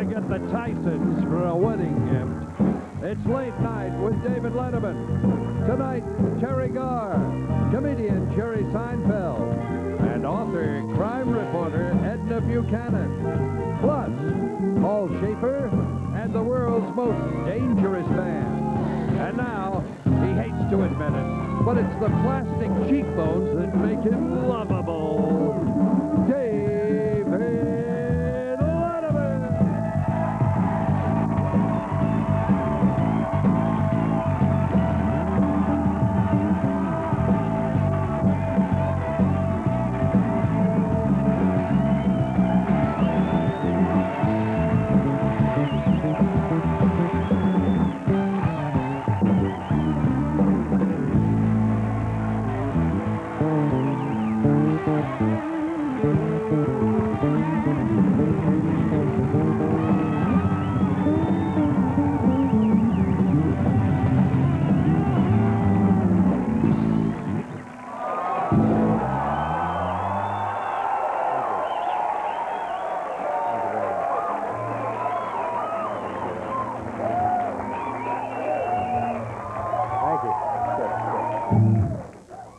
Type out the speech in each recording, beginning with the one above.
to get the Tysons for a wedding gift. It's Late Night with David Letterman. Tonight, Teri Garr, comedian Jerry Seinfeld, and author, crime reporter Edna Buchanan. Plus, Paul Schaefer and the world's most dangerous band. And now, he hates to admit it, but it's the plastic cheekbones that make him lovable. David Letterman!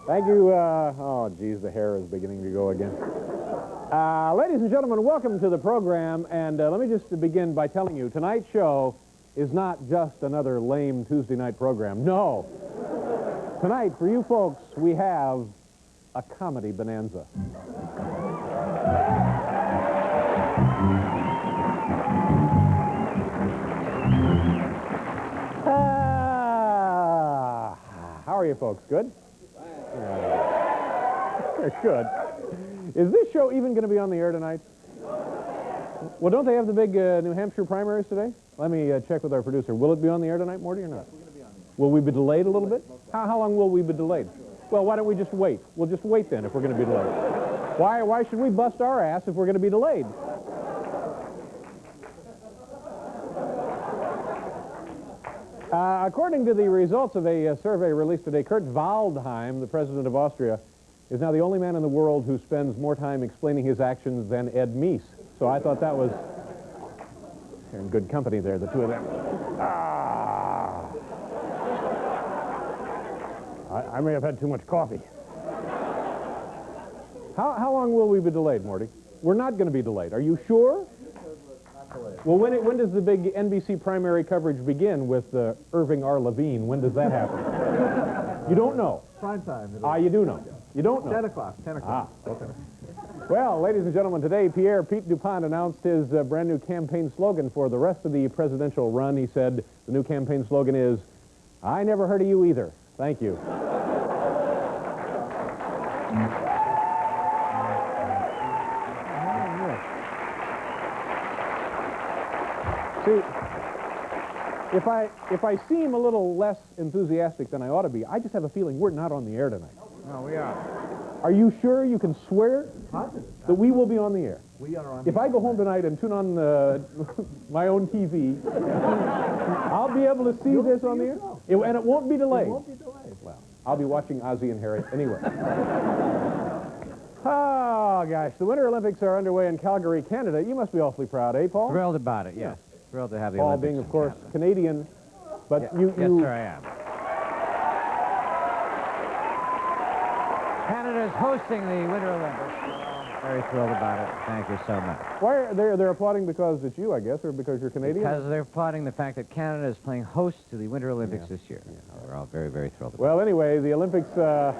Thank you. Oh, geez, the hair is beginning to go again. Ladies and gentlemen, welcome to the program. And let me just begin by telling you, tonight's show is not just another lame Tuesday night program. No. Tonight, for you folks, we have a comedy bonanza. How are you folks? Good? Good. Is this show even going to be on the air tonight? Well, don't they have the big New Hampshire primaries today? Let me check with our producer. Will it be on the air tonight, Morty, or not? We're going to be on the air. Will we be delayed a little bit? How long will we be delayed? Well, why don't we just wait? We'll just wait then if we're going to be delayed. Why should we bust our ass if we're going to be delayed? According to the results of a survey released today, Kurt Waldheim, the president of Austria, is now the only man in the world who spends more time explaining his actions than Ed Meese. So I thought that was... They're in good company there, the two of them. I may have had too much coffee. How long will we be delayed, Morty? We're not going to be delayed. Are you sure? Well, when does the big NBC primary coverage begin with Irving R. Levine? When does that happen? You don't know. Prime time. You do know. You don't know. 10 o'clock. 10 o'clock. Okay. Well, ladies and gentlemen, today Pierre Pete DuPont announced his brand new campaign slogan for the rest of the presidential run. He said the new campaign slogan is, "I never heard of you either. Thank you." See, if I seem a little less enthusiastic than I ought to be, I just have a feeling we're not on the air tonight. No, we are. Are you sure you can swear Positive. that we will be on the air? We are on If I go home tonight and tune on my own TV, I'll be able to see this on the air? And it won't be delayed. It won't be delayed. Well, I'll be watching Ozzie and Harriet anyway. Oh, gosh. The Winter Olympics are underway in Calgary, Canada. You must be awfully proud, eh, Paul? Thrilled about it, yes. Thrilled to have the Paul Olympics being, of in course, Canada. Canadian, but Yes, sir, I am. Canada's hosting the Winter Olympics. Very thrilled about it. Thank you so much. Why are they're applauding because it's you, I guess, or because you're Canadian? Because they're applauding the fact that Canada is playing host to the Winter Olympics this year. We're all very, very thrilled about Well, anyway, the Olympics are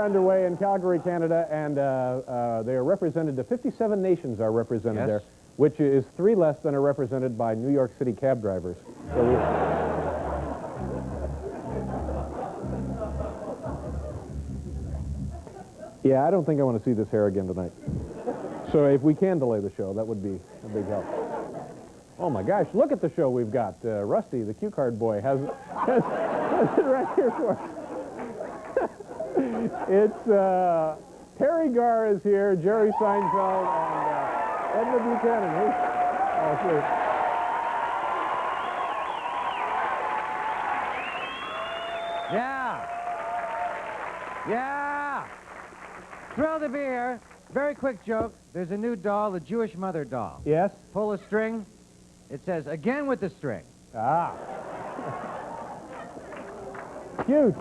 underway in Calgary, Canada, and they are represented. The 57 nations are represented there, which is 3 less than are represented by New York City cab drivers. So yeah, I don't think I want to see this hair again tonight. So if we can delay the show, that would be a big help. Oh, my gosh, look at the show we've got. Rusty, the cue card boy, has it right here for us. It's Teri Garr is here, Jerry Seinfeld, and Edna Buchanan. Oh, sure. Yeah. Yeah. Thrilled to be here. Very quick joke. There's a new doll, the Jewish mother doll. Yes? Pull a string. It says, again with the string. Ah. Cute.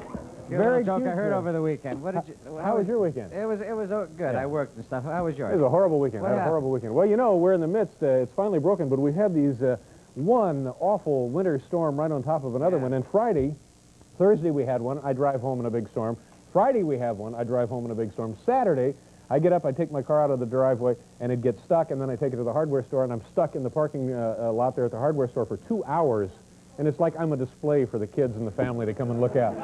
Very joke cute. I heard over the weekend. What did you? How was your weekend? It was good. Yeah. I worked and stuff. How was yours? It was a horrible weekend. What I had a happened? horrible weekend. Well, you know, we're in the midst. It's finally broken, but we had these one awful winter storm right on top of another one. And Thursday we had one. I drive home in a big storm. Friday we have one. I drive home in a big storm. Saturday, I get up, I take my car out of the driveway, and it gets stuck, and then I take it to the hardware store, and I'm stuck in the parking lot there at the hardware store for 2 hours. And it's like I'm a display for the kids and the family to come and look at.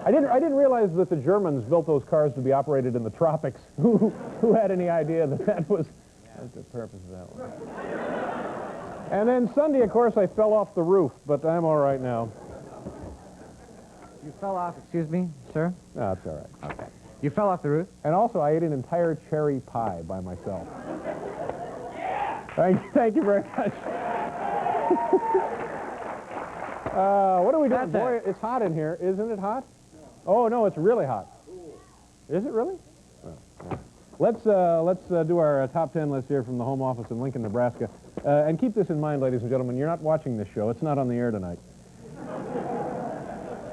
I didn't realize that the Germans built those cars to be operated in the tropics. Who had any idea that was the purpose of that one? And then Sunday, of course, I fell off the roof, but I'm all right now. You fell off, excuse me, sir? No, it's all right. Okay. You fell off the roof? And also, I ate an entire cherry pie by myself. Thank you very much. What are we doing? Boy, it's hot in here. Isn't it hot? Oh, no, it's really hot. Is it really? Oh, yeah. Let's do our top 10 list here from the home office in Lincoln, Nebraska. And keep this in mind, ladies and gentlemen, you're not watching this show. It's not on the air tonight.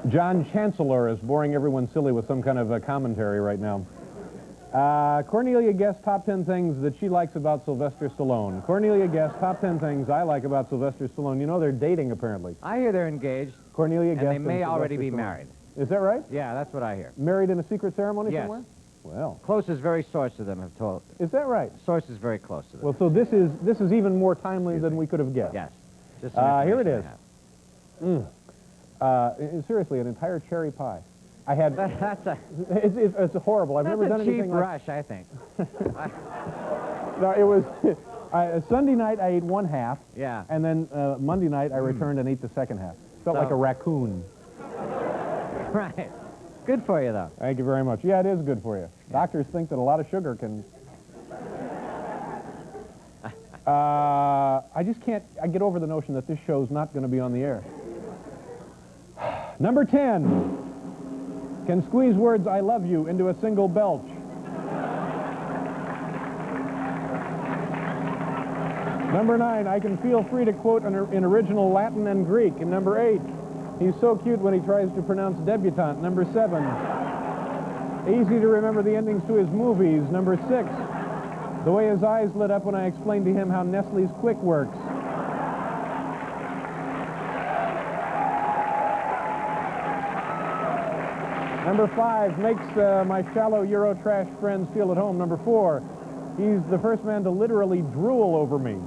John Chancellor is boring everyone silly with some kind of commentary right now. Cornelia guessed top 10 things that she likes about Sylvester Stallone. Cornelia guessed top 10 things I like about Sylvester Stallone. You know, they're dating, apparently. I hear they're engaged. Cornelia guessed. And they may already be married. Is that right? Yeah, that's what I hear. Married in a secret ceremony Yes. somewhere? Well. Closest very source to them have told. Is that right? Sources very close to them. Well, so this is even more timely than we could have guessed. Yes. Just here it is. Seriously, an entire cherry pie. I had. It's horrible. I've never done anything like. That's a cheap rush, I think. No, it was. Sunday night I ate one half. Yeah. And then Monday night I returned and ate the second half. Felt like a raccoon. Right. Good for you, though. Thank you very much. Yeah, it is good for you. Yeah. Doctors think that a lot of sugar can. I just can't. I get over the notion that this show's not going to be on the air. Number 10. Can squeeze words "I love you" into a single belch. Number 9, I can feel free to quote in original Latin and Greek. And number 8, he's so cute when he tries to pronounce debutante. Number 7, easy to remember the endings to his movies. Number 6, the way his eyes lit up when I explained to him how Nestle's Quick works. Number 5, makes my shallow Eurotrash friends feel at home. Number 4, he's the first man to literally drool over me.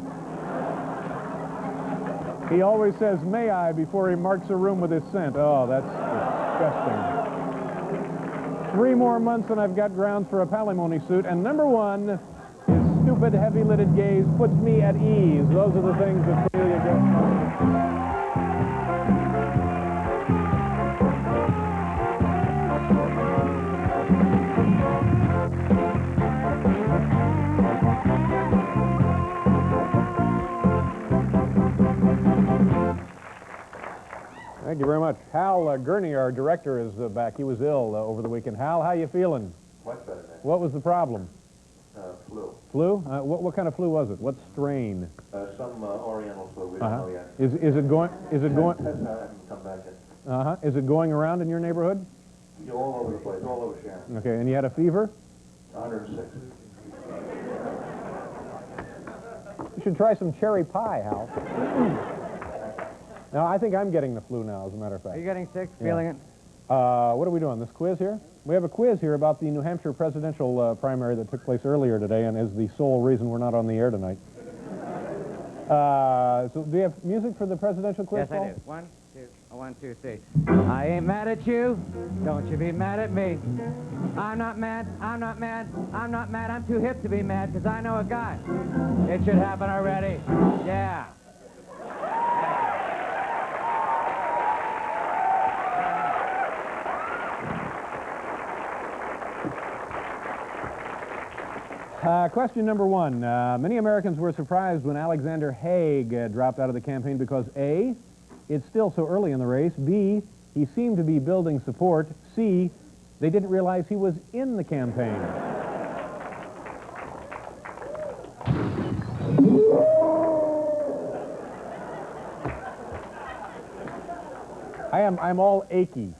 He always says, "May I," before he marks a room with his scent. Oh, that's disgusting. 3 more months and I've got grounds for a palimony suit. And number 1, his stupid, heavy-lidded gaze puts me at ease. Those are the things that Cornelia gets. Thank you very much. Hal Gurney, our director, is back. He was ill over the weekend. Hal, how you feeling? Much better, man. What was the problem? Flu. Flu? What kind of flu was it? What strain? Some Oriental flu. We don't know yet. Is it going? Is it going? Hasn't come back yet. Is it going around in your neighborhood? You're all over the place, all over Sharon. Okay, and you had a fever? 106. You should try some cherry pie, Hal. Now, I think I'm getting the flu now, as a matter of fact. Are you getting sick? Feeling it? What are we doing? This quiz here? We have a quiz here about the New Hampshire presidential primary that took place earlier today and is the sole reason we're not on the air tonight. So do you have music for the presidential quiz, Yes, Paul? I do. 1, 2, 3. I ain't mad at you. Don't you be mad at me. I'm not mad. I'm not mad. I'm not mad. I'm too hip to be mad because I know a guy. It should happen already. Yeah. Question number 1. Many Americans were surprised when Alexander Haig dropped out of the campaign because A, it's still so early in the race, B, he seemed to be building support, C, they didn't realize he was in the campaign. I'm all achy.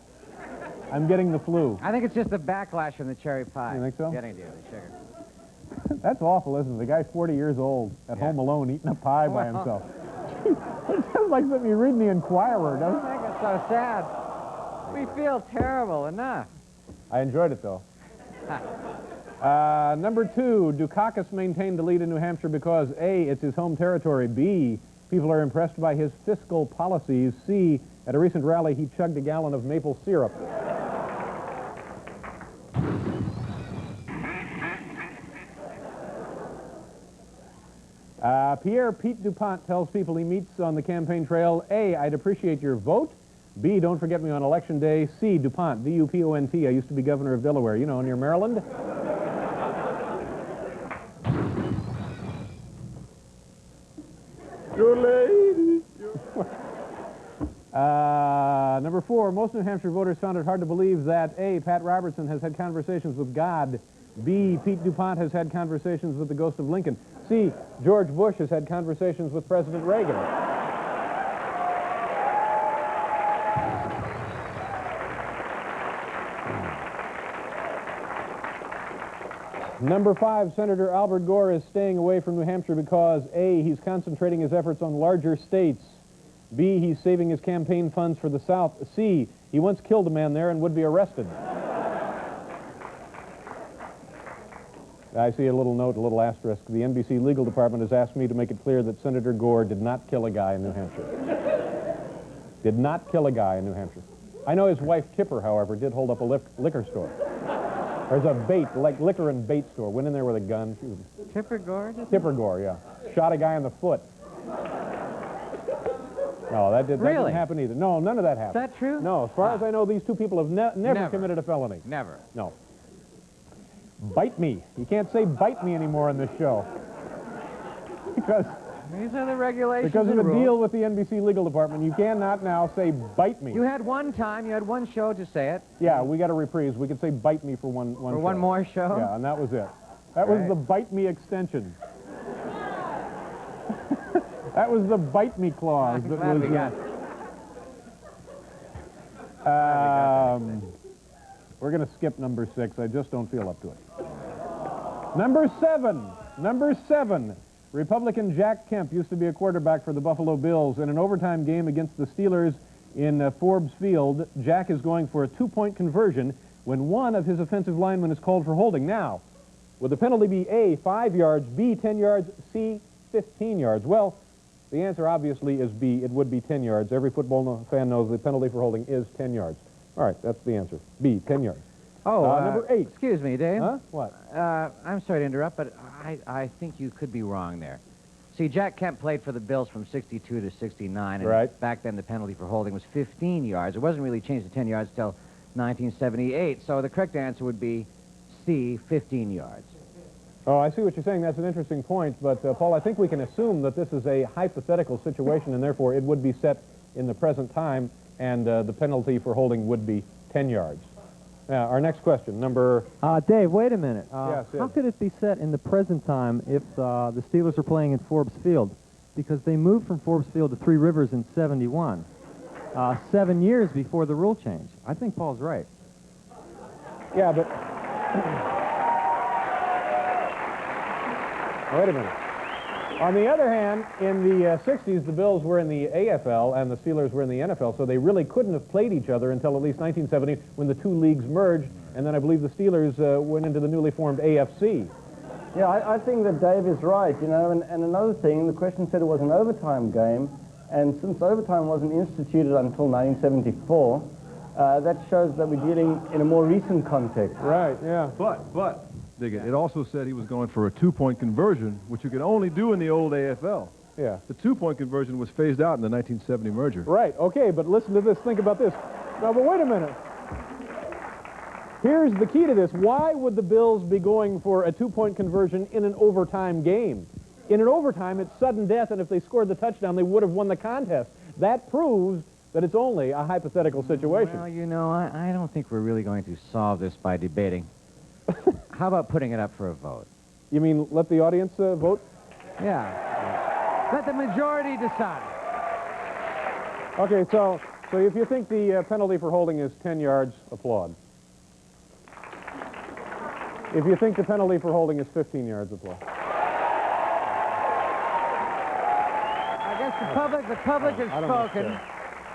I'm getting the flu. I think it's just the backlash from the cherry pie. You think so? Getting to you, the sugar. That's awful, isn't it? The guy's 40 years old, at home alone, eating a pie by himself. It sounds like something you read in the Enquirer, doesn't it? I think it's so sad. We feel terrible enough. I enjoyed it, though. Number 2, Dukakis maintained the lead in New Hampshire because A, it's his home territory, B, people are impressed by his fiscal policies, C, at a recent rally he chugged a gallon of maple syrup. Pierre Pete DuPont tells people he meets on the campaign trail, A, I'd appreciate your vote. B, don't forget me on Election Day. C, DuPont, D-U-P-O-N-T. I used to be governor of Delaware, you know, near Maryland. Your lady. Number 4, most New Hampshire voters found it hard to believe that A, Pat Robertson has had conversations with God. B, Pete DuPont has had conversations with the ghost of Lincoln. C, George Bush has had conversations with President Reagan. Number 5, Senator Albert Gore is staying away from New Hampshire because A, he's concentrating his efforts on larger states. B, he's saving his campaign funds for the South. C, he once killed a man there and would be arrested. I see a little note, a little asterisk. The NBC legal department has asked me to make it clear that Senator Gore did not kill a guy in New Hampshire. Did not kill a guy in New Hampshire. I know his wife, Tipper, however, did hold up a liquor store. There's a bait, like liquor and bait store. Went in there with a gun. She was... Tipper Gore? Tipper Gore, yeah. Shot a guy in the foot. No, that didn't happen either. No, none of that happened. Is that true? No, as far as I know, these two people have never committed a felony. Never. No. Bite me. You can't say bite me anymore on this show. Because these are the regulations. Because of and a rules. deal with the NBC legal department, you cannot now say bite me. You had one time, you had one show to say it. Yeah, we got a reprise. We could say bite me for one For show. one more show? Yeah, and that was it. That was the bite me extension. That was the bite me clause. I'm that glad was, we got we're going to skip number 6. I just don't feel up to it. Number 7. Republican Jack Kemp used to be a quarterback for the Buffalo Bills. In an overtime game against the Steelers in Forbes Field, Jack is going for a 2-point conversion when one of his offensive linemen is called for holding. Now, would the penalty be A, 5 yards, B, 10 yards, C, 15 yards? Well, the answer obviously is B. It would be 10 yards. Every football fan knows the penalty for holding is 10 yards. All right, that's the answer. B, 10 yards. Oh, number 8. Excuse me, Dave. Huh? What? I'm sorry to interrupt, but I think you could be wrong there. See, Jack Kemp played for the Bills from 62 to 69, and right. Back then the penalty for holding was 15 yards. It wasn't really changed to 10 yards until 1978, so the correct answer would be C, 15 yards. Oh, I see what you're saying. That's an interesting point, but, Paul, I think we can assume that this is a hypothetical situation, and therefore it would be set in the present time, and the penalty for holding would be 10 yards. Now, our next question, number... Dave, wait a minute. Yes, how could it be set in the present time if the Steelers are playing in Forbes Field? Because they moved from Forbes Field to Three Rivers in 71, 7 years before the rule change. I think Paul's right. Yeah, but... Wait a minute. On the other hand, in the 60s, the Bills were in the AFL and the Steelers were in the NFL, so they really couldn't have played each other until at least 1970 when the two leagues merged, and then I believe the Steelers went into the newly formed AFC. Yeah, I think that Dave is right, you know, and another thing, the question said it was an overtime game, and since overtime wasn't instituted until 1974, that shows that we're dealing in a more recent context. Right, yeah. But, dig it, it also said he was going for a 2-point conversion, which you could only do in the old AFL. Yeah. The 2-point conversion was phased out in the 1970 merger. Right, okay, but listen to this. Think about this. Now, but wait a minute. Here's the key to this. Why would the Bills be going for a 2-point conversion in an overtime game? In an overtime, it's sudden death, and if they scored the touchdown, they would have won the contest. That proves that it's only a hypothetical situation. Well, you know, I don't think we're really going to solve this by debating. How about putting it up for a vote? You mean let the audience vote? Yeah. Let the majority decide. Okay, so So if you think the penalty for holding is 10 yards, applaud. If you think the penalty for holding is 15 yards, applaud. I guess the public has spoken.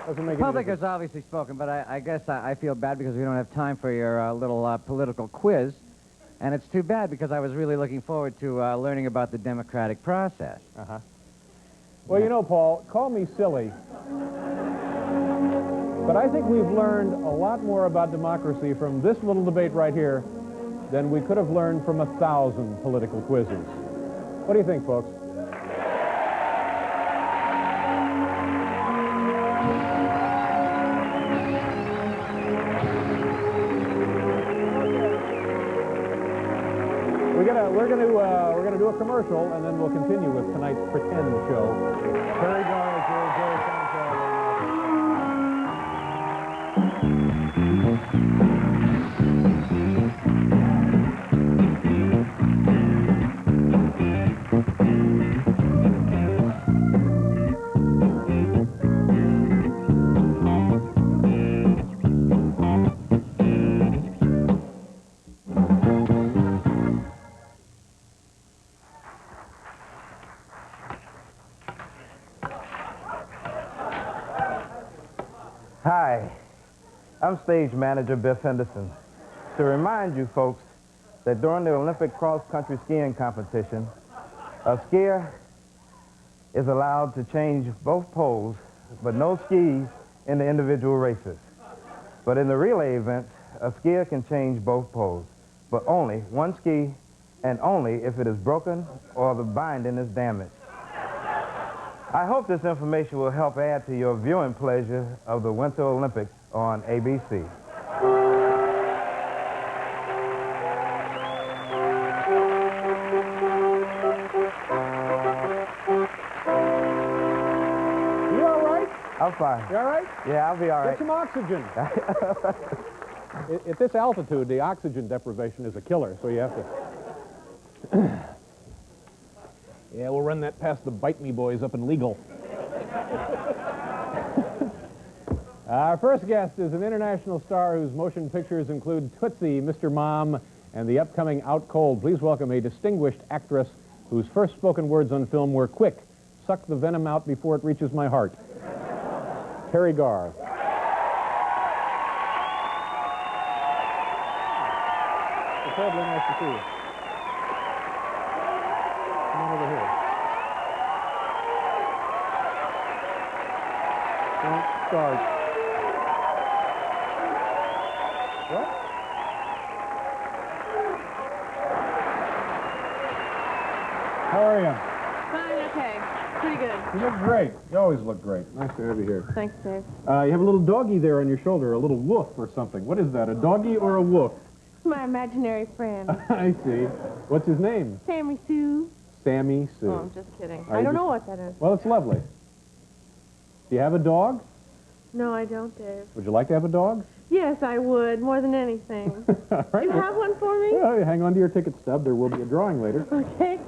Doesn't make The any public difference. has obviously spoken, but I guess I feel bad because we don't have time for your little political quiz. And it's too bad because I was really looking forward to learning about the democratic process. Uh-huh. Well, you know, Paul, call me silly, but I think we've learned a lot more about democracy from this little debate right here than we could have learned from 1,000 political quizzes. What do you think, folks? We're gonna do a commercial, and then we'll continue with tonight's pretend show. Teri Garr is here, Jerry Hi, I'm stage manager Biff Henderson. To remind you folks that during the Olympic cross-country skiing competition, a skier is allowed to change both poles, but no skis in the individual races. But in the relay event, a skier can change both poles, but only one ski and only if it is broken or the binding is damaged. I hope this information will help add to your viewing pleasure of the Winter Olympics on ABC. You all right? I'm fine. You all right? Yeah, I'll be all Get right. some oxygen. At this altitude, the oxygen deprivation is a killer, so you have to... Yeah, we'll run that past the Bite Me boys up in Legal. Our first guest is an international star whose motion pictures include Tootsie, Mr. Mom, and the upcoming Out Cold. Please welcome a distinguished actress whose first spoken words on film were quick, suck the venom out before it reaches my heart. Teri Garr. It's terribly nice to see you. Come on over here. Don't start. What? How are you? Fine, okay. Pretty good. You look great. You always look great. Nice to have you here. Thanks, Dave. You have a little doggy there on your shoulder, a little woof or something. What is that, a doggy or a woof? It's my imaginary friend, I see. What's his name? Sammy Sue. Sammy Sue. Oh, I'm just kidding. Are I you don't just- know what that is. Well, it's lovely. Do you have a dog? No, I don't, Dave. Would you like to have a dog? Yes, I would, more than anything. All right. You have one for me? Well, hang on to your ticket stub. There will be a drawing later. Okay.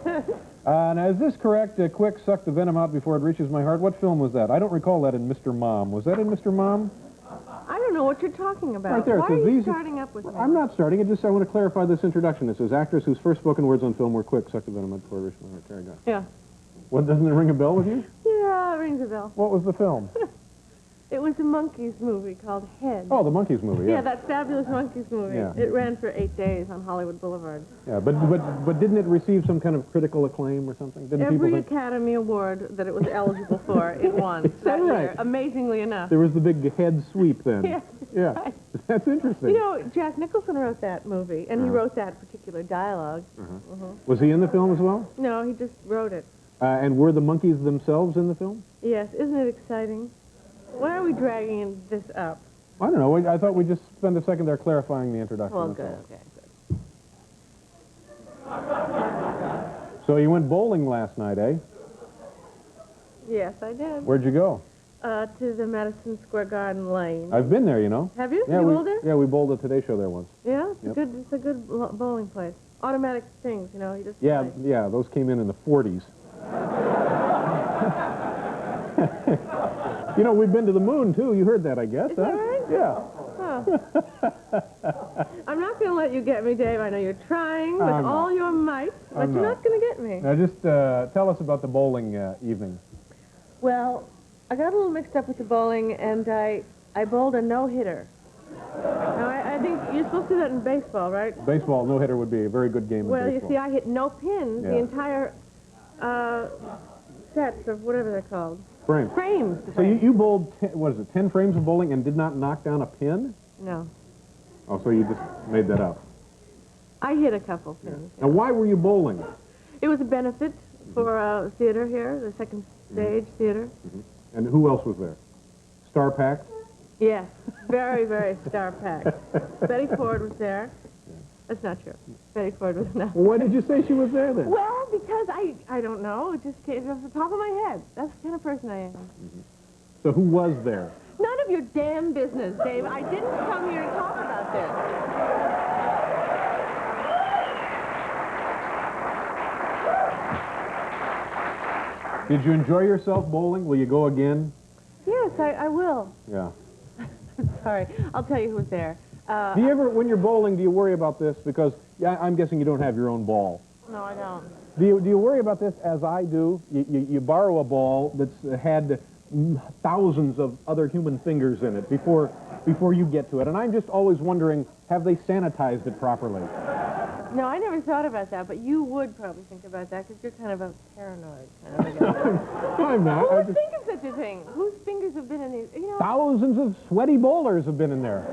Now, is this correct? Quick, suck the venom out before it reaches my heart. What film was that? I don't recall that in Mr. Mom. Was that in Mr. Mom? I don't know what you're talking about. Right there, it Why says are you these- starting up with me? I'm not starting. I want to clarify this introduction. It says actress whose first spoken words on film were quick, suck the venom out before it reaches my heart. There you go. Yeah. What, doesn't it ring a bell with you? Yeah, it rings a bell. What was the film? It was a Monkees movie called Head. Oh, the Monkees movie, Yeah, that fabulous Monkees movie. Yeah. It ran for 8 days on Hollywood Boulevard. Yeah, but didn't it receive some kind of critical acclaim or something? Didn't Every people think... Academy Award that it was eligible for, it won that that year. right? Amazingly enough. There was the big head sweep then. Yeah. Yeah. Right. That's interesting. You know, Jack Nicholson wrote that movie, and he wrote that particular dialogue. Was he in the film as well? No, he just wrote it. And were the monkeys themselves in the film? Yes, isn't it exciting? Why are we dragging this up? I don't know. I thought we'd just spend a second there clarifying the introduction. Well, that's good, all. okay, good. So you went bowling last night, eh? Yes, I did. Where'd you go? To the Madison Square Garden Lane. I've been there, you know. Have you? Yeah, You we, bowled there? Yeah, we bowled at Today Show there once. Yeah, Yep. it's a good bowling place. Automatic things, you know. You just Yeah, play. yeah, those came in the 40s. You know, we've been to the moon, too. You heard that, I guess. Is that right? Yeah. I'm not going to let you get me, Dave. I know you're trying with all your might, but I'm you're not. not going to get me. Now, just tell us about the bowling evening. Well, I got a little mixed up with the bowling, and I bowled a no-hitter. Now, I think you're supposed to do that in baseball, right? Baseball, no-hitter would be a very good game Well, of you baseball. see, I hit no pins the Yeah. entire sets of whatever they're called. Frames. Frames. So you bowled, 10 frames of bowling and did not knock down a pin? No. Oh, so you just made that up. I hit a couple pins. Now, why were you bowling? It was a benefit for theater here, the second stage theater. And who else was there? Star Pack? Yes, very, very star-packed. Betty Ford was there. That's not true. Betty Ford was not. Well, why did you say she was there then? Well, because I don't know. It just came off the top of my head. That's the kind of person I am. So who was there? None of your damn business, Dave. I didn't come here to talk about this. Did you enjoy yourself bowling? Will you go again? Yes, I will. Yeah. Sorry. I'll tell you who was there. Do you ever, when you're bowling, do you worry about this? Because I'm guessing you don't have your own ball. No, I don't. Do you worry about this as I do? You borrow a ball that's had thousands of other human fingers in it before you get to it. And I'm just always wondering, have they sanitized it properly? No, I never thought about that, but you would probably think about that because you're kind of a paranoid kind of a guy. I'm not. Who would think of such a thing? Whose fingers have been in these, you know? Thousands of sweaty bowlers have been in there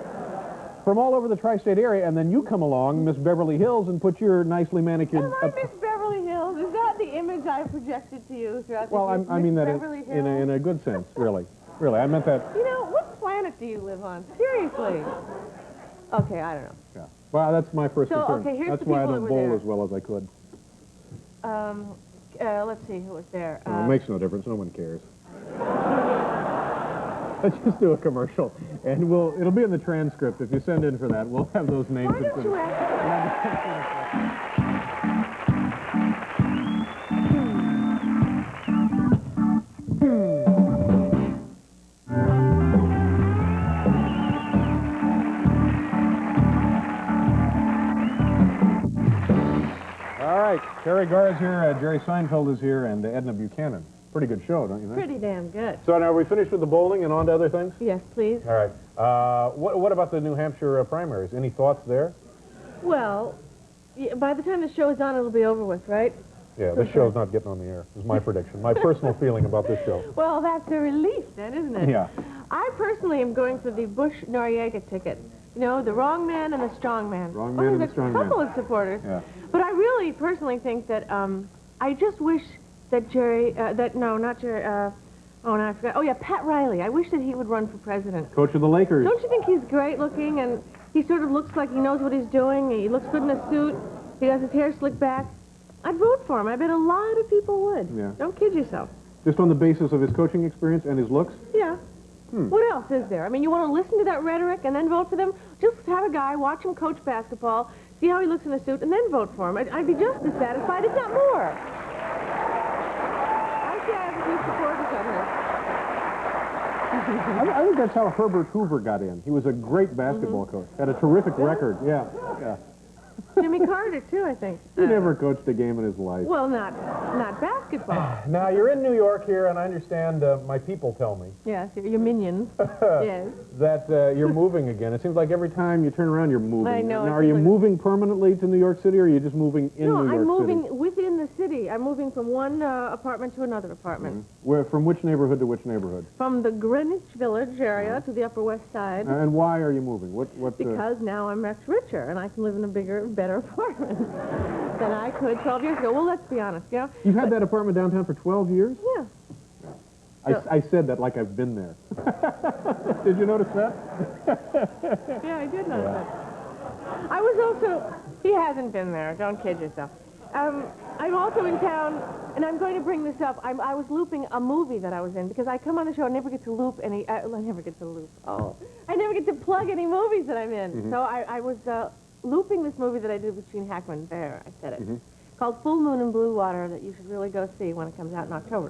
from all over the tri-state area, and then you come along, Miss Beverly Hills, and put your nicely manicured... Am I Miss Beverly Hills? Is that the image I projected to you throughout the Well, years? I mean Miss that Beverly in a good sense, really. Really, I meant that... You know, what planet do you live on? Seriously. Okay, I don't know. Yeah. Well, that's my first concern. Okay, here's that's the why I people don't that were bowl there. as well as I could. Let's see who was there. Well, it makes no difference. No one cares. Let's just do a commercial, and it'll be in the transcript. If you send in for that, we'll have those names. Why don't you All right, Teri Garr is here, Jerry Seinfeld is here, and Edna Buchanan. Pretty good show, don't you think? Pretty damn good. So now, are we finished with the bowling and on to other things? Yes, please. All right. What about the New Hampshire primaries? Any thoughts there? Well, by the time the show is on, it'll be over with, right? Yeah, this show's not getting on the air, is my prediction. My personal feeling about this show. Well, that's a relief then, isn't it? Yeah. I personally am going for the Bush-Noriega ticket. You know, the wrong man and the strong man. Wrong man and the strong man. There's a couple of supporters. Yeah. But I really personally think that, I just wish that not Jerry, oh, no, I forgot. Oh, yeah, Pat Riley. I wish that he would run for president. Coach of the Lakers. Don't you think he's great looking, and he sort of looks like he knows what he's doing, he looks good in a suit, he has his hair slicked back? I'd vote for him. I bet a lot of people would. Yeah. Don't kid yourself. Just on the basis of his coaching experience and his looks? Yeah. What else is there? I mean, you want to listen to that rhetoric and then vote for them? Just have a guy, watch him coach basketball, see how he looks in a suit, and then vote for him. I'd be just as satisfied, if not more. I see I have a few supporters on here. I think that's how Herbert Hoover got in. He was a great basketball coach. Had a terrific record. Yeah. Jimmy Carter, too, I think. He never coached a game in his life. Well, not basketball. Now, you're in New York here, and I understand my people tell me Yes, your minions. Yes. that you're moving again. It seems like every time you turn around, you're moving. I know, Now, it are you seems like- moving permanently to New York City, or are you just moving in No, New York I'm moving City? within the city. I'm moving from one apartment to another apartment. From which neighborhood to which neighborhood? From the Greenwich Village area to the Upper West Side. And why are you moving? What? Because now I'm much richer, and I can live in a bigger, better apartment than I could 12 years ago. Well, let's be honest, you know? You've had that apartment downtown for 12 years? Yeah. I said that like I've been there. Did you notice that? Yeah, I did know that. I was also... He hasn't been there. Don't kid yourself. I'm also in town, and I'm going to bring this up. I was looping a movie that I was in, because I come on the show and never get to loop any... I never get to loop. Oh. I never get to plug any movies that I'm in. So I was looping this movie that I did with Gene Hackman. There, I said it. called Full Moon and Blue Water that you should really go see when it comes out in October.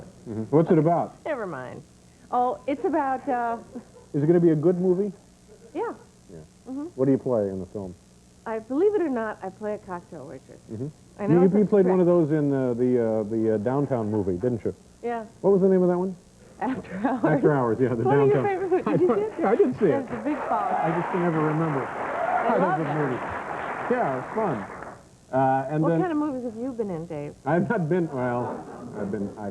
What's it about? Never mind. Oh, it's about, Is it going to be a good movie? yeah. What do you play in the film? I believe it or not, I play a cocktail waitress. I You, know you it's played one of abstract. those in the Downtown movie, didn't you? Yeah, What was the name of that one? After Hours. After Hours, yeah, the One of your Downtown. favorite movies. Did you see it? Yeah, I did see it. That's a big follow. I just can never remember. I love the that. movie. Yeah, it was fun. And What then kind of movies have you been in, Dave? I've not been. Well, I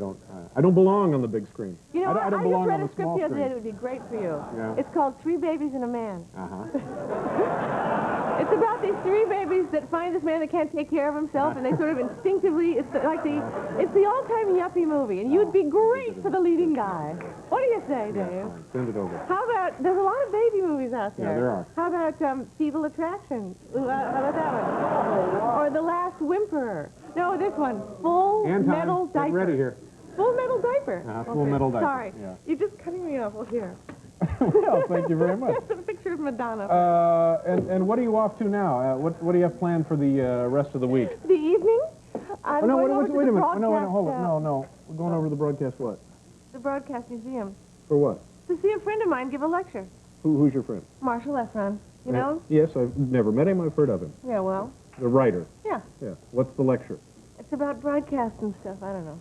don't belong on the big screen. You know, I don't I belong just read on a the script small the other day screen. that would be great for you. Yeah. It's called Three Babies and a Man. Uh-huh. It's about these three babies that find this man that can't take care of himself, and they sort of instinctively, it's the all-time yuppie movie, and you'd be great for the leading guy. What do you say, Dave? Fine. Send it over. How about, there's a lot of baby movies out there. Yeah, there are. How about Feeble Attraction? How about that one? Or The Last Whimperer. No, this one, Full And Metal Get Diaper. ready here. Full Metal Diaper. Full Metal Diaper. Sorry. Yeah. You're just cutting me off. Well, here. Well, thank you very much. That's a picture of Madonna. And what are you off to now? What do you have planned for the rest of the week? The evening? I'm Oh, no, going over to wait the a minute. broadcast, No, hold it. No. We're going over to the broadcast what? the Broadcast Museum For what? to see a friend of mine give a lecture. Who's your friend? Marshall Efron. You know? Yes, I've never met him. I've heard of him. Yeah, well, The writer. yeah. Yeah. What's the lecture? It's about broadcast and stuff. I don't know.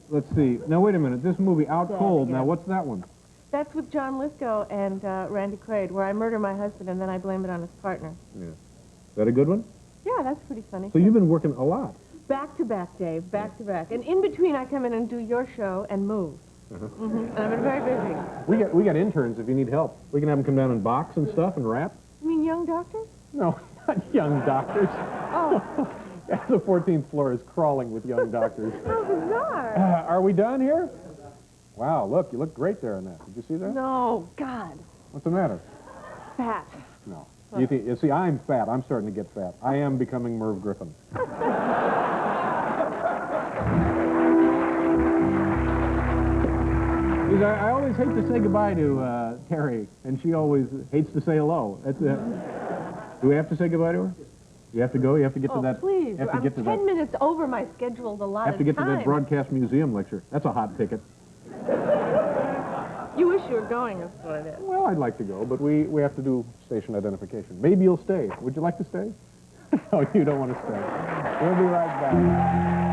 Let's see. Now, wait a minute. This movie, Out Yeah, Cold. yeah. Now, what's that one? That's with John Lithgow and Randy Quaid, where I murder my husband and then I blame it on his partner. Yeah. Is that a good one? Yeah, that's pretty funny. So you've been working a lot. Back to back, Dave, back to back. And in between, I come in and do your show and move. And I've been very busy. We got interns if you need help. We can have them come down and box and stuff and rap. You mean young doctors? No, not young doctors. Oh, The 14th floor is crawling with young doctors. how bizarre. Are we done here? Wow, look, you look great there in that. Did you see that? No, God. What's the matter? Fat. No. You see, I'm fat. I'm starting to get fat. I am becoming Merv Griffin. I always hate to say goodbye to Teri, and she always hates to say hello. Do we have to say goodbye to her? You have to go? You have to get to that? Please. Have to I'm get to 10 that. minutes over my scheduled allotted Have to get to time. that Broadcast Museum lecture. That's a hot ticket. You wish you were going, is what it is. Well, I'd like to go, but we have to do station identification. Maybe you'll stay. Would you like to stay? No, you don't want to stay. We'll be right back.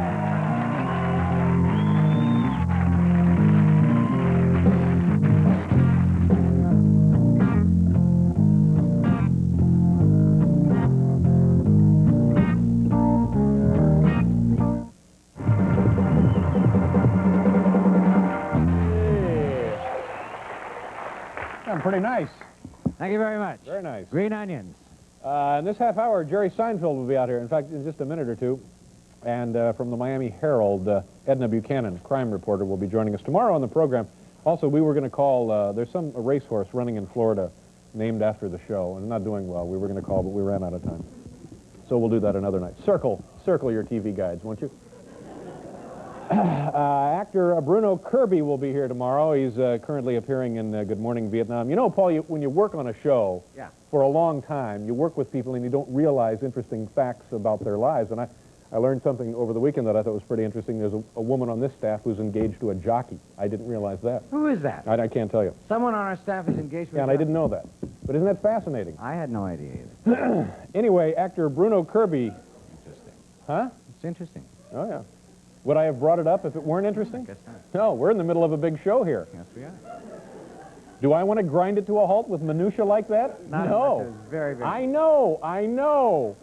Pretty nice. Thank you very much. Very nice. Green onions. In this half hour, Jerry Seinfeld will be out here. In fact, in just a minute or two. And from the Miami Herald, Edna Buchanan, crime reporter, will be joining us tomorrow on the program. Also, we were going to call, there's a racehorse running in Florida named after the show, and not doing well. We were going to call, but we ran out of time. So we'll do that another night. Circle your TV guides, won't you? Actor Bruno Kirby will be here tomorrow. He's currently appearing in Good Morning Vietnam. You know, Paul, when you work on a show for a long time, you work with people and you don't realize interesting facts about their lives. And I learned something over the weekend that I thought was pretty interesting. There's a woman on this staff who's engaged to a jockey. I didn't realize that. Who is that? I can't tell you. Someone on our staff is engaged with Yeah, and I didn't know that. But isn't that fascinating? I had no idea either. Anyway, actor Bruno Kirby. Interesting. Huh? It's interesting. Oh, yeah. Would I have brought it up if it weren't interesting? I guess not. No, we're in the middle of a big show here. Yes, we are. Do I want to grind it to a halt with minutia like that? Not no. unless it's very, very... I know.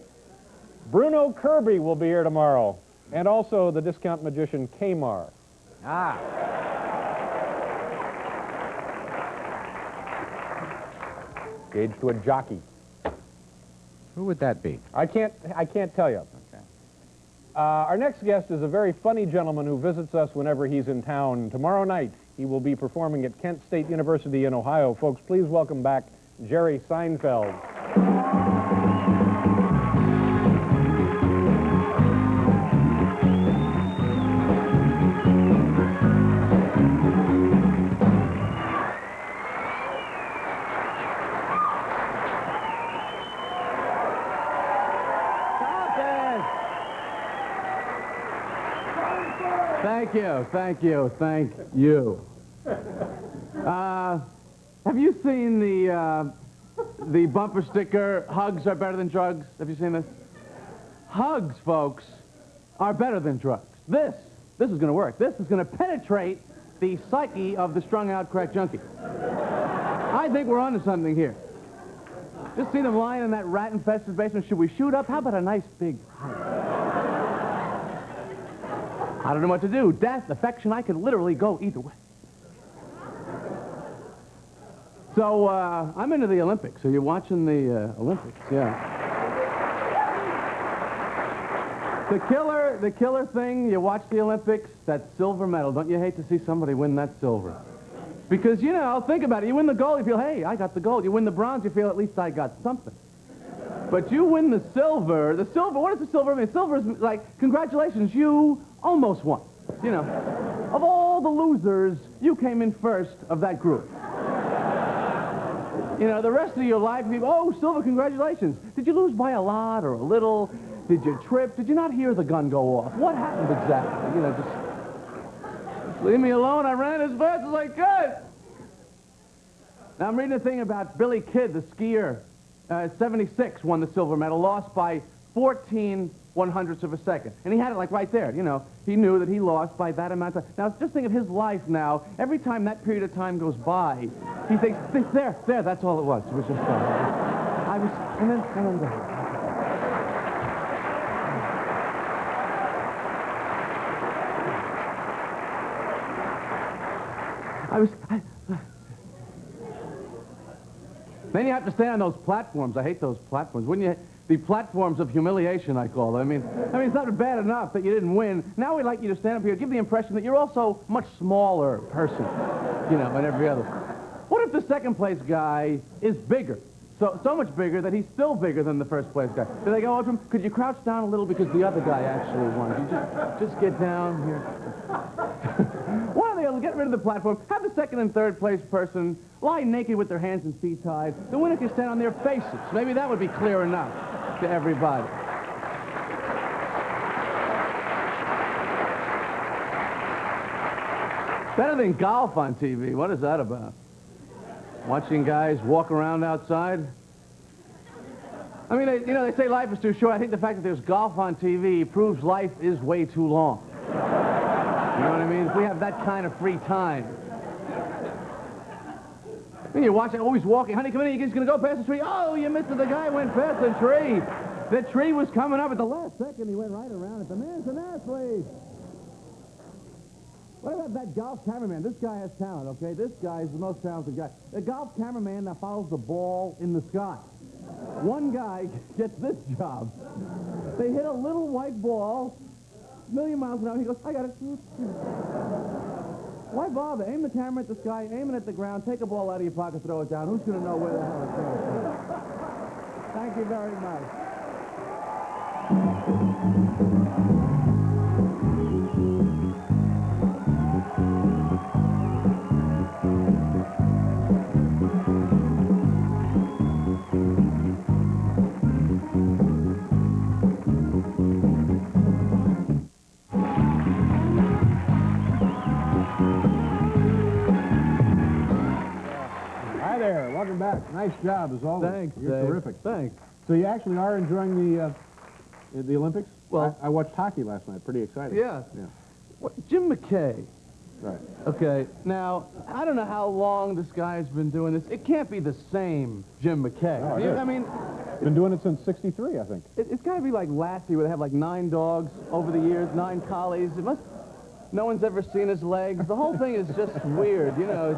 Bruno Kirby will be here tomorrow. And also the discount magician Kmar. Ah. Engaged to a jockey. Who would that be? I can't tell you. Okay. Our next guest is a very funny gentleman who visits us whenever he's in town. Tomorrow night, he will be performing at Kent State University in Ohio. Folks, please welcome back Jerry Seinfeld. Thank you. Thank you. Have you seen the bumper sticker, hugs are better than drugs? Have you seen this? Hugs, folks, are better than drugs. This is going to work. This is going to penetrate the psyche of the strung-out crack junkie. I think we're onto something here. Just see them lying in that rat-infested basement. Should we shoot up? How about a nice big hug? I don't know what to do. Death, affection, I could literally go either way. So, I'm into the Olympics. Are you watching the Olympics? Yeah. The killer thing, you watch the Olympics, that silver medal. Don't you hate to see somebody win that silver? Because, you know, think about it. You win the gold, you feel, hey, I got the gold. You win the bronze, you feel, at least I got something. But you win the silver, what does the silver mean? Silver is like, congratulations, you almost won. You know, of all the losers, you came in first of that group. You know, the rest of your life, you go, oh, silver, congratulations. Did you lose by a lot or a little? Did you trip? Did you not hear the gun go off? What happened exactly? You know, just leave me alone. I ran as fast as I could. Now, I'm reading a thing about Billy Kidd, the skier. 76 won the silver medal, lost by 14 1/100ths of a second. And he had it like right there, you know. He knew that he lost by that amount of time. Now, just think of his life now. Every time that period of time goes by, he thinks, there, that's all it was. It was just, and then there. Then you have to stand on those platforms. I hate those platforms. Wouldn't you? The platforms of humiliation, I call them. I mean, it's not bad enough that you didn't win. Now we'd like you to stand up here, give the impression that you're also a much smaller person, you know, than every other. What if the second place guy is bigger? So much bigger that he's still bigger than the first place guy. Do they go up to him? Could you crouch down a little because the other guy actually won? You just get down here. Why don't they get rid of the platform? Have the second and third place person lie naked with their hands and feet tied. The winner can stand on their faces. Maybe that would be clear enough to everybody. Better than golf on TV. What is that about? Watching guys walk around outside? I mean, they say life is too short. I think the fact that there's golf on TV proves life is way too long. You know what I mean? If we have that kind of free time. I mean, you watch it, always walking. Honey, come in, you're just going to go past the tree. Oh, you missed it. The guy went past the tree. The tree was coming up at the last second. He went right around it. The man's an athlete. What about that golf cameraman? This guy has talent, okay? This guy is the most talented guy. The golf cameraman that follows the ball in the sky. One guy gets this job. They hit a little white ball, a million miles an hour. He goes, I got it. Why bother? Aim the camera at the sky, aim it at the ground, take a ball out of your pocket, throw it down. Who's going to know where the hell it's going? Thank you very much. Welcome back. Nice job, as always. Thanks, You're terrific. Thanks. So you actually are enjoying the Olympics? Well, I watched hockey last night. Pretty exciting. Yeah. Jim McKay. Right. Okay. Now, I don't know how long this guy's been doing this. It can't be the same Jim McKay. No, it is. I mean, been doing it since '63, I think. It's got to be like Lassie, where they have like 9 dogs over the years, 9 collies. No one's ever seen his legs. The whole thing is just weird, you know.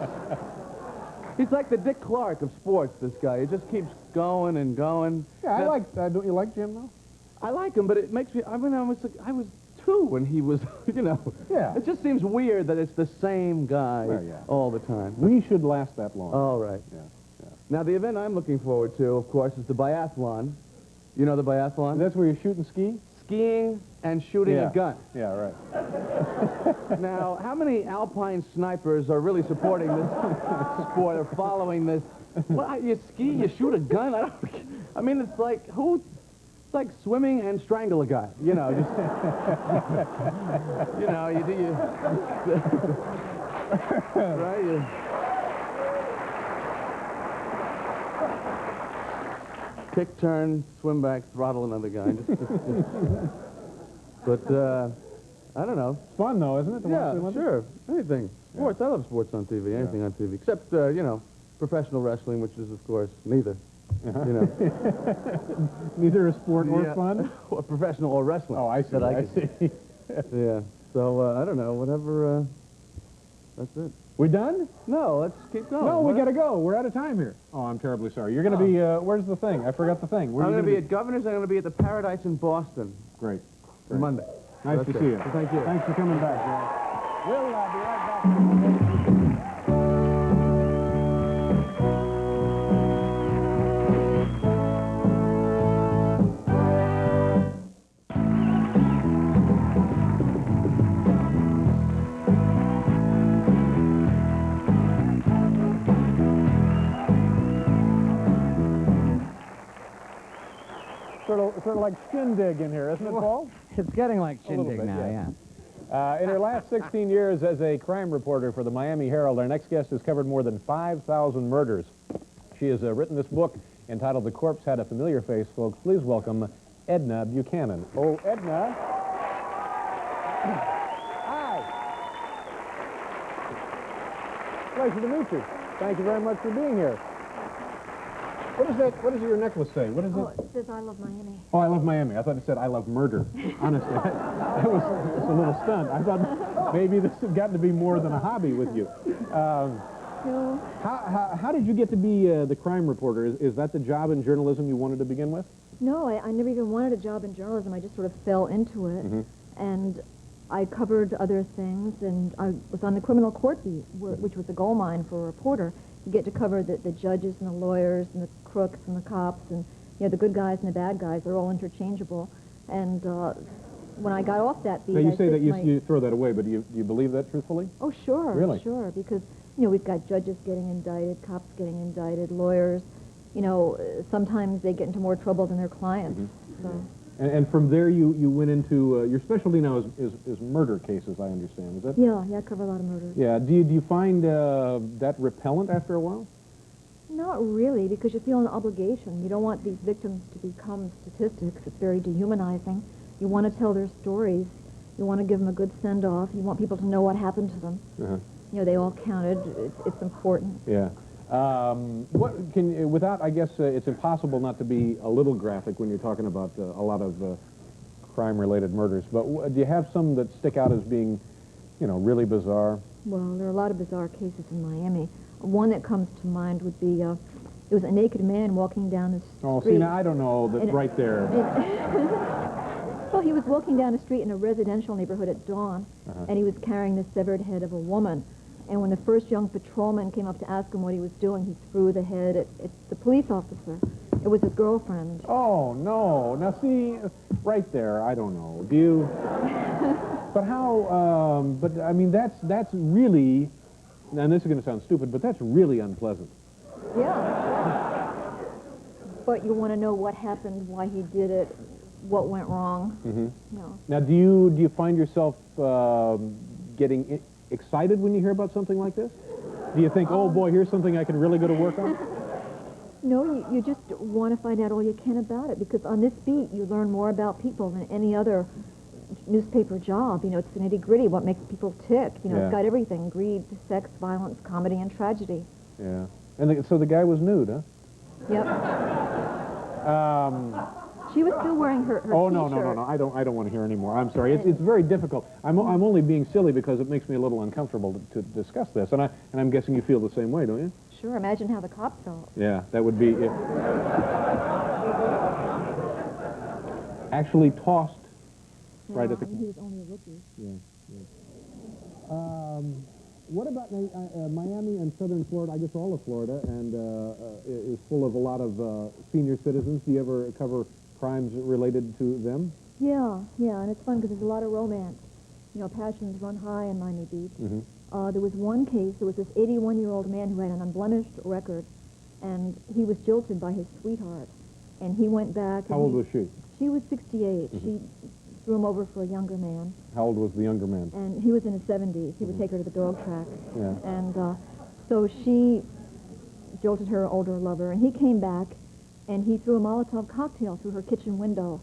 He's like the Dick Clark of sports, this guy. He just keeps going and going. Yeah, don't you like Jim, though? I like him, but it makes me, I mean, I was 2 when he was, you know. Yeah. It just seems weird that it's the same guy all the time. We should last that long. All right. Yeah. Now, the event I'm looking forward to, of course, is the biathlon. You know the biathlon? That's where you shoot and ski? Skiing and shooting a gun. Yeah, right. Now, how many alpine snipers are really supporting this sport or following this? What, you ski, you shoot a gun? I mean, it's like, who It's like swimming and strangle a guy. You know, just you know, you do you right. Kick, turn, swim back, throttle another guy. But I don't know. It's fun, though, isn't it? Yeah, sure. Anything. Sports. Yeah. I love sports on TV. Anything on TV. Except, you know, professional wrestling, which is, of course, neither. You know. Neither a sport or fun? Or professional or wrestling. Oh, I see. I see. Yeah. So, I don't know. Whatever, that's it. We done? No, let's keep going. No, we got to go. We're out of time here. Oh, I'm terribly sorry. You're going to be, where's the thing? I forgot the thing. I'm going to be at Governor's. I'm going to be at the Paradise in Boston. Great. Monday. Nice to see you. Well, thank you. Thanks for coming back, Garr. We'll be right back. Sort of like shindig in here, isn't it, Paul? It's getting like shindig bit, now, yeah. yeah. In her last 16 years as a crime reporter for the Miami Herald, our next guest has covered more than 5,000 murders. She has written this book entitled The Corpse Had a Familiar Face. Folks, please welcome Edna Buchanan. Oh, Edna. Hi. Pleasure to meet you. Thank you very much for being here. What is that? What does your necklace say? What is it? It says I love Miami. Oh, I love Miami. I thought it said I love murder. Honestly, that was a little stunned. I thought maybe this had gotten to be more than a hobby with you. No. How did you get to be the crime reporter? Is that the job in journalism you wanted to begin with? No, I never even wanted a job in journalism. I just sort of fell into it. Mm-hmm. And I covered other things, and I was on the criminal court beat, which was a gold mine for a reporter. You get to cover the judges and the lawyers and the crooks and the cops and, you know, the good guys and the bad guys. They're all interchangeable. And when I got off that beat, now you say that you throw that away, but do you believe that truthfully? Oh, sure. Really? Sure, because, you know, we've got judges getting indicted, cops getting indicted, lawyers. You know, sometimes they get into more trouble than their clients. Mm-hmm. So. And from there you went into, your specialty now is murder cases, I understand. Is that? Yeah, I cover a lot of murders. Yeah. Do you find that repellent after a while? Not really, because you feel an obligation. You don't want these victims to become statistics. It's very dehumanizing. You want to tell their stories. You want to give them a good send-off. You want people to know what happened to them. Uh-huh. You know, they all counted. It's important. Yeah. What can without, I guess, it's impossible not to be a little graphic when you're talking about a lot of crime-related murders. But do you have some that stick out as being, you know, really bizarre? Well, there are a lot of bizarre cases in Miami. One that comes to mind would be, it was a naked man walking down the street. Oh, see, now I don't know, that's right there. Well, he was walking down the street in a residential neighborhood at dawn, and he was carrying the severed head of a woman. And when the first young patrolman came up to ask him what he was doing, he threw the head at the police officer. It was his girlfriend. Oh, no. Now, see, right there, I don't know. Do you... But how... but, I mean, that's really... And this is going to sound stupid, but that's really unpleasant. Yeah. But you want to know what happened, why he did it, what went wrong. Mm-hmm. No. Now, do you find yourself getting excited when you hear about something like this? Do you think, oh boy, here's something I can really go to work on? No, you just want to find out all you can about it, because on this beat you learn more about people than any other newspaper job. You know, it's the nitty-gritty, what makes people tick. You know, It's got everything: greed, sex, violence, comedy, and tragedy. Yeah. And so the guy was nude, huh? Yep. She was still wearing her oh, T-shirt. no. I don't want to hear anymore. I'm sorry. It's very difficult. I'm only being silly because it makes me a little uncomfortable to discuss this. And I'm guessing you feel the same way, don't you? Sure. Imagine how the cops felt. Yeah, that would be it. Actually tossed right at the... He was only a rookie. Yeah. What about Miami and southern Florida? I guess all of Florida and is full of a lot of senior citizens. Do you ever cover crimes related to them? Yeah, and it's fun because there's a lot of romance. You know, passions run high in Miami Beach. Mm-hmm. There was one case, there was this 81-year-old man who had an unblemished record, and he was jilted by his sweetheart. And he went back. How old was she? She was 68. She threw him over for a younger man. How old was the younger man? And he was in his 70s. He would take her to the dog track. Yeah. And so she jilted her older lover, and he came back, and he threw a Molotov cocktail through her kitchen window.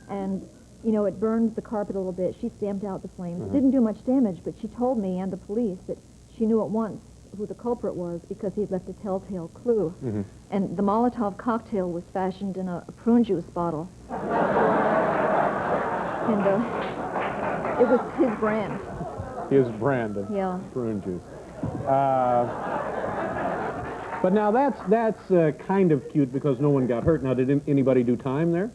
And, you know, it burned the carpet a little bit. She stamped out the flames. It didn't do much damage, but she told me and the police that she knew at once who the culprit was because he had left a telltale clue. And the Molotov cocktail was fashioned in a prune juice bottle. And it was his brand. His brand of prune juice. But now that's kind of cute because no one got hurt. Now, did anybody do time there?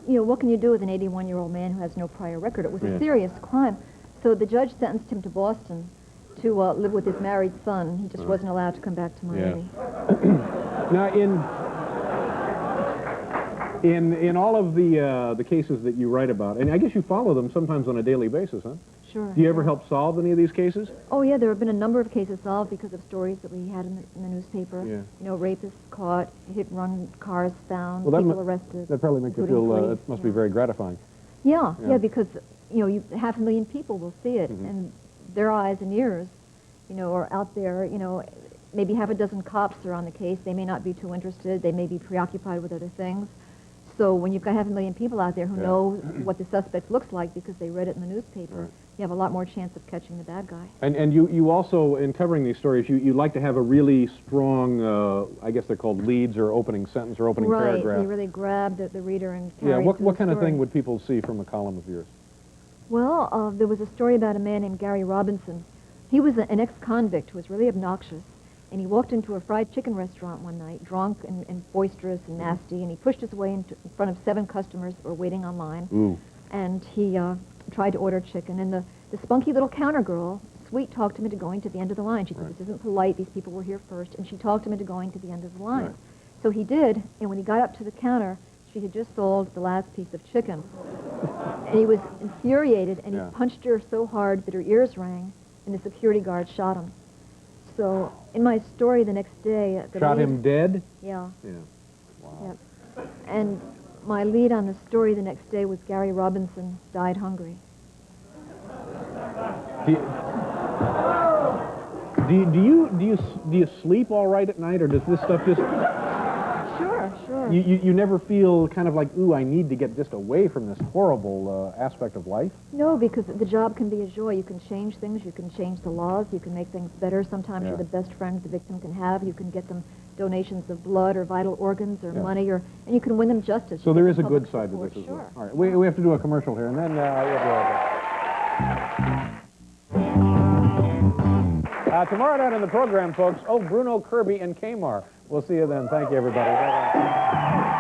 You know, what can you do with an 81-year-old man who has no prior record? It was a serious crime. So the judge sentenced him to Boston to live with his married son. He just wasn't allowed to come back to Miami. Now, in all of the cases that you write about, and I guess you follow them sometimes on a daily basis, huh? Sure. Do you ever help solve any of these cases? Oh, yeah, there have been a number of cases solved because of stories that we had in the newspaper. Yeah. You know, rapists caught, hit-and-run cars found, Well, people arrested. That probably makes you feel, it must be very gratifying. Yeah, because, you know, 500,000 people will see it, and their eyes and ears, you know, are out there. You know, maybe half a dozen cops are on the case. They may not be too interested. They may be preoccupied with other things. So when you've got 500,000 people out there who know what the suspect looks like because they read it in the newspaper, you have a lot more chance of catching the bad guy. And you also, in covering these stories, you like to have a really strong, I guess they're called leads or opening sentence or opening paragraph. Right, you really grab the reader and carry Yeah, what the kind of story. thing would people see from a column of yours? Well, there was a story about a man named Garr Robinson. He was an ex-convict who was really obnoxious, and he walked into a fried chicken restaurant one night, drunk and boisterous and nasty, and he pushed his way in front of 7 customers that were waiting online. And he tried to order chicken, and the spunky little counter girl sweet-talked him into going to the end of the line. She said, this isn't polite, these people were here first, and she talked him into going to the end of the line. So he did, and when he got up to the counter, she had just sold the last piece of chicken. And he was infuriated, and he punched her so hard that her ears rang, and the security guard shot him. So in my story the next day... Shot him dead? Yeah. Yeah. Wow. Yep. And my lead on the story the next day was Garr Robinson died hungry. Do you sleep all right at night, or does this stuff just... Sure. You never feel kind of like, ooh, I need to get just away from this horrible aspect of life? No, because the job can be a joy. You can change things. You can change the laws. You can make things better. Sometimes you're the best friend the victim can have. You can get them donations of blood or vital organs or money, and you can win them justice. So there is a good side to this as well. All right, we have to do a commercial here, and then we'll go. Tomorrow night on the program, folks, Bruno Kirby and Kmart. We'll see you then. Thank you, everybody. Bye-bye.